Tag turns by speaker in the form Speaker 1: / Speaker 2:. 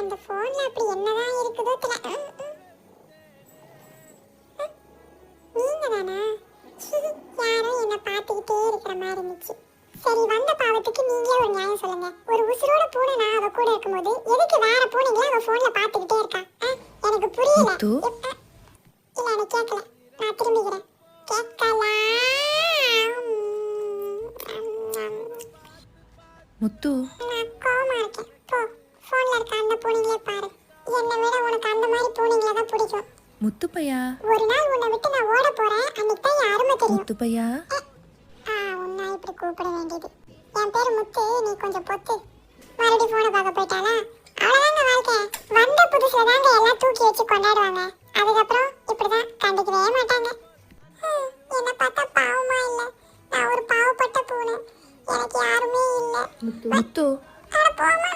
Speaker 1: அந்த போன்ல அப்படி என்னதான் இருக்குதோ தெரியல. நீங்க தானா? யாரோ என்ன பார்த்துக்கிட்டே இருக்கிற மாதிரி இருந்துச்சு. சரி, வந்த பாவத்துக்கு நீங்களே ஒரு நியாயம் சொல்லுங்க. ஒரு உசுரோட பூனை நான் அவ கூட இருக்கும்போது எதுக்கு வேற பூனைங்கள அவ போன்ல பார்த்துக்கிட்டே இருக்கா? எனக்கு புரியல. இல்ல எனக்கு கேட்கல. நான் திரும்பிக்கிறேன். கேட்கலாம்.
Speaker 2: முத்து,
Speaker 1: நான் கோவமா இருக்கேன். போ, போன்ல இருக்க அந்த பூனைங்களே பாரு. என்னை விட உனக்கு அந்த மாதிரி பூனைங்கள தான் பிடிக்கும்.
Speaker 2: முத்து பையா.
Speaker 1: ஒரு நாள் உன்னை விட்டு நான் ஓட போறேன். அன்னைக்கு தான் என் அருமை தெரியும்.
Speaker 2: முத்து பையா.
Speaker 1: உன்னை இப்படி கூப்பிட வேண்டியது. என் பேரு முத்து, நீ கொஞ்சம் பொத்து. மறுபடியும் போனை பார்க்க போயிட்டாளா? அவ்வளவுதாங்க வாழ்க்கை. வந்த புதுசுல தாங்க எல்லாம் தூக்கி வச்சு கொண்டாடுவாங்க. அதுக்கப்புறம் இப்படிதான் கண்டுக்கவே மாட்டாங்க. என்ன பார்த்தா பாவமா இல்ல? நான் ஒரு பாவப்பட்ட பூனை. எனக்கு யாருமே இல்ல.
Speaker 2: முத்து
Speaker 1: அட போமா.